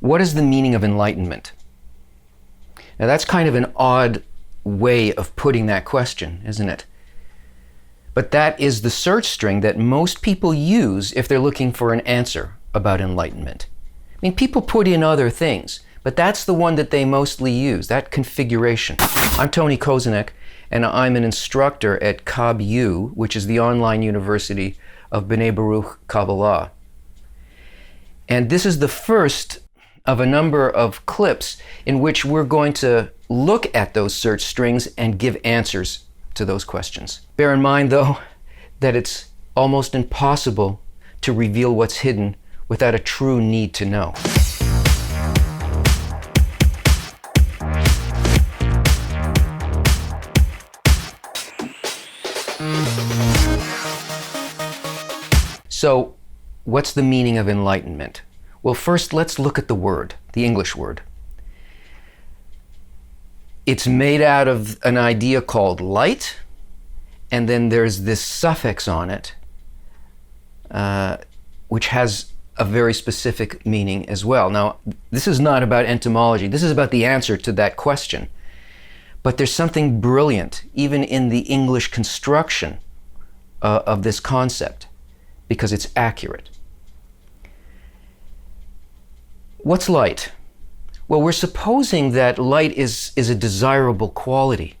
What is the meaning of enlightenment? Now that's kind of an odd way of putting that question, isn't it? But that is the search string that most people use if they're looking for an answer about enlightenment. I mean, people put in other things, but that's the one that they mostly use, that configuration. I'm Tony Kosinec, and I'm an instructor at KabU, which is the online university of B'nai Baruch Kabbalah. And this is the first of a number of clips in which we're going to look at those search strings and give answers to those questions. Bear in mind, though, that it's almost impossible to reveal what's hidden without a true need to know. So, what's the meaning of enlightenment? Well, first, let's look at the word, the English word. It's made out of an idea called light, and then there's this suffix on it, which has a very specific meaning as well. Now, this is not about entomology. This is about the answer to that question. But there's something brilliant, even in the English construction of this concept, because it's accurate. What's light? Well, we're supposing that light is a desirable quality.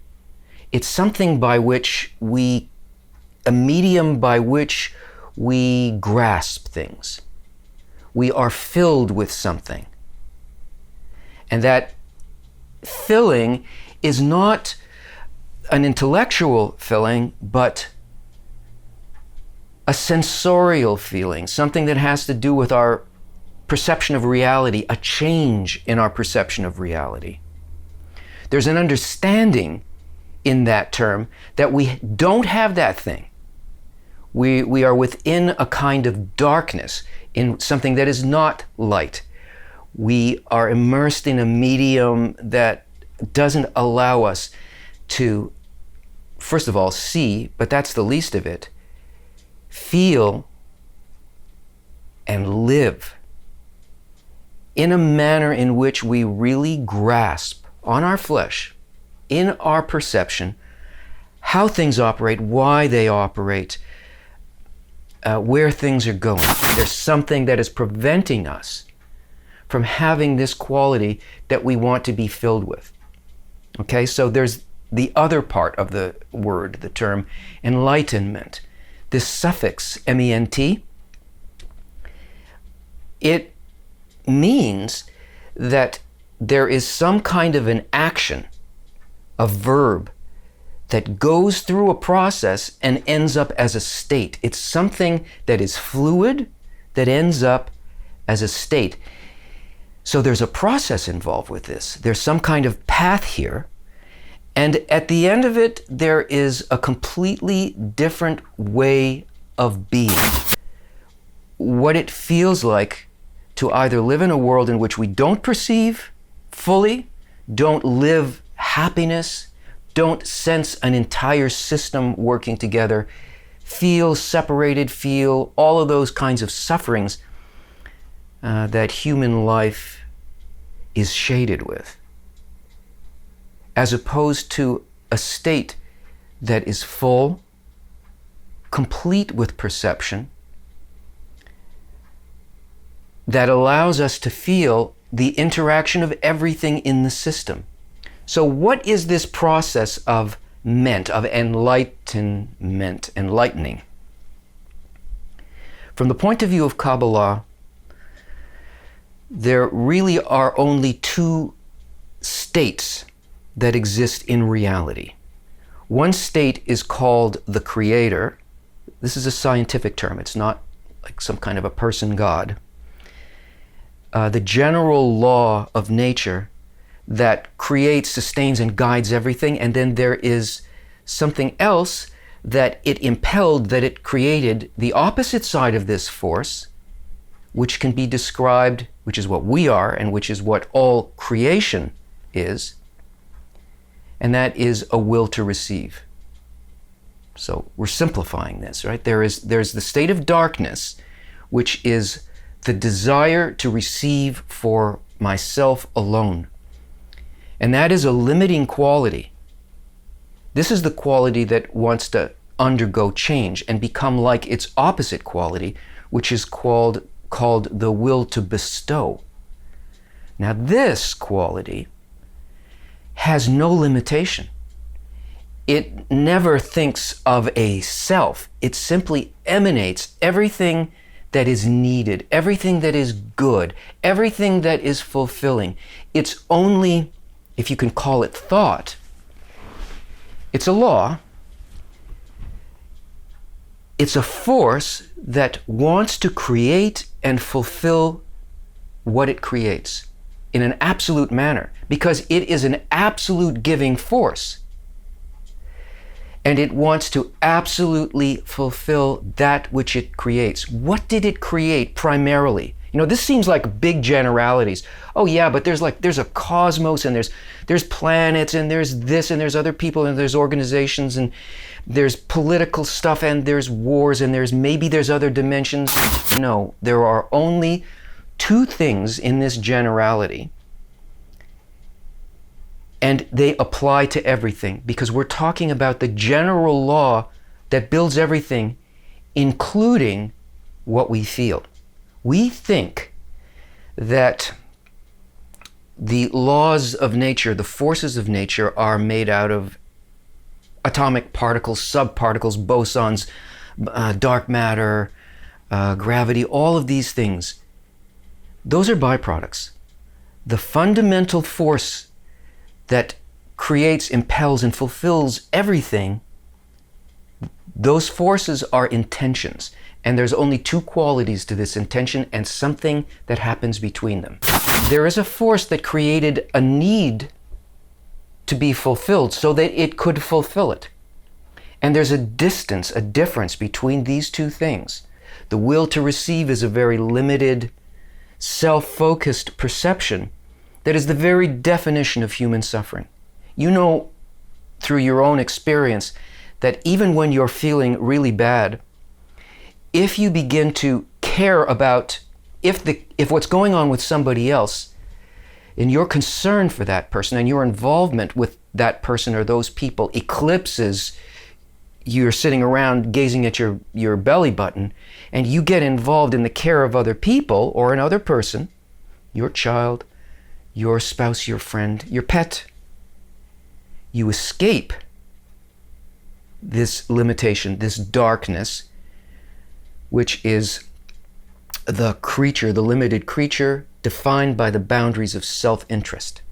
It's something by which a medium by which we grasp things. We are filled with something. And that filling is not an intellectual filling, but a sensorial feeling, something that has to do with our perception of reality, a change in our perception of reality. There's an understanding in that term that we don't have that thing. We are within a kind of darkness, in something that is not light. We are immersed in a medium that doesn't allow us to, first of all, see, but that's the least of it, feel and live in a manner in which we really grasp on our flesh, in our perception, how things operate, why they operate, where things are going. There's something that is preventing us from having this quality that we want to be filled with. Okay, so there's the other part of the word, the term enlightenment. This suffix, ment, it means that there is some kind of an action, a verb, that goes through a process and ends up as a state. It's something that is fluid that ends up as a state. So there's a process involved with this. There's some kind of path here. And at the end of it, there is a completely different way of being. What it feels like to either live in a world in which we don't perceive fully, don't live happiness, don't sense an entire system working together, feel separated, feel all of those kinds of sufferings that human life is shaded with, as opposed to a state that is full, complete with perception, that allows us to feel the interaction of everything in the system. So what is this process of ment, of enlightenment, enlightening? From the point of view of Kabbalah, there really are only two states that exist in reality. One state is called the Creator. This is a scientific term. It's not like some kind of a person God. The general law of nature that creates, sustains, and guides everything. And then there is something else that it impelled, that it created, the opposite side of this force, which can be described, which is what we are, and which is what all creation is, and that is a will to receive. So we're simplifying this, right? There's the state of darkness, which is the desire to receive for myself alone. And that is a limiting quality. This is the quality that wants to undergo change and become like its opposite quality, which is called the will to bestow. Now, this quality has no limitation. It never thinks of a self. It simply emanates everything that is needed, everything that is good, everything that is fulfilling. It's only, if you can call it thought, it's a law. It's a force that wants to create and fulfill what it creates in an absolute manner, because it is an absolute giving force. And it wants to absolutely fulfill that which it creates. What did it create primarily? You know, this seems like big generalities. Oh yeah, but there's a cosmos, and there's planets, and there's this, and there's other people, and there's organizations, and there's political stuff, and there's wars, and there's other dimensions. No, there are only two things in this generality. And they apply to everything, because we're talking about the general law that builds everything, including what we feel. We think that the laws of nature, the forces of nature, are made out of atomic particles, subparticles, bosons, dark matter, gravity, all of these things. Those are byproducts. The fundamental force that creates, impels, and fulfills everything, those forces are intentions. And there's only two qualities to this intention and something that happens between them. There is a force that created a need to be fulfilled so that it could fulfill it. And there's a distance, a difference between these two things. The will to receive is a very limited, self-focused perception that is the very definition of human suffering. You know through your own experience that even when you're feeling really bad, if you begin to care about if what's going on with somebody else, and your concern for that person and your involvement with that person or those people eclipses you're sitting around gazing at your belly button, and you get involved in the care of other people or another person, your child, your spouse, your friend, your pet, you escape this limitation, this darkness, which is the creature, the limited creature, defined by the boundaries of self-interest.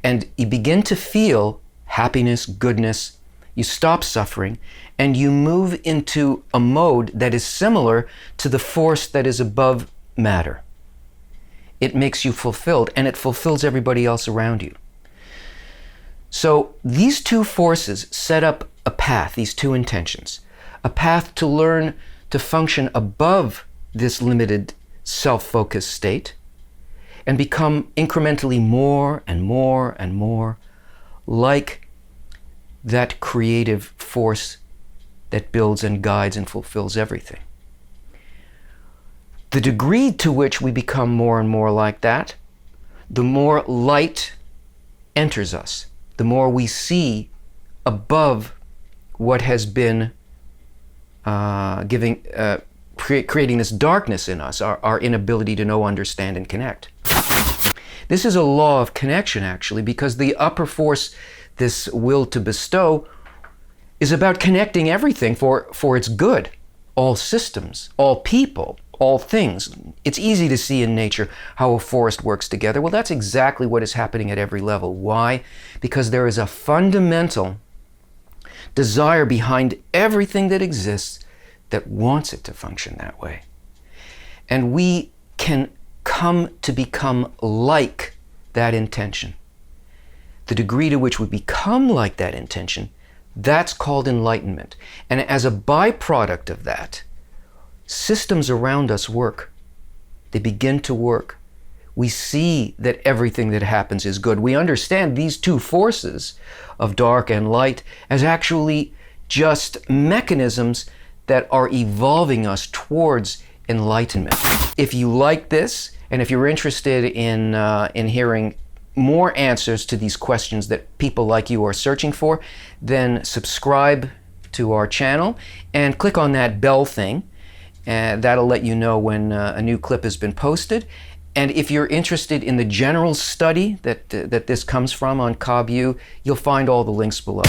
And you begin to feel happiness, goodness, you stop suffering, and you move into a mode that is similar to the force that is above matter. It makes you fulfilled, and it fulfills everybody else around you. So these two forces set up a path, these two intentions, a path to learn to function above this limited self-focused state and become incrementally more and more and more like that creative force that builds and guides and fulfills everything. The degree to which we become more and more like that, the more light enters us, the more we see above what has been creating this darkness in us, our inability to know, understand, and connect. This is a law of connection, actually, because the upper force, this will to bestow, is about connecting everything for its good. All systems, all people, all things. It's easy to see in nature how a forest works together. Well, that's exactly what is happening at every level. Why? Because there is a fundamental desire behind everything that exists that wants it to function that way. And we can come to become like that intention. The degree to which we become like that intention, that's called enlightenment. And as a byproduct of that, systems around us work. They begin to work. We see that everything that happens is good. We understand these two forces of dark and light as actually just mechanisms that are evolving us towards enlightenment. If you like this And if you're interested in hearing more answers to these questions that people like you are searching for, then subscribe to our channel and click on that bell thing, and that'll let you know when a new clip has been posted. And if you're interested in the general study that this comes from on KabU, you'll find all the links below.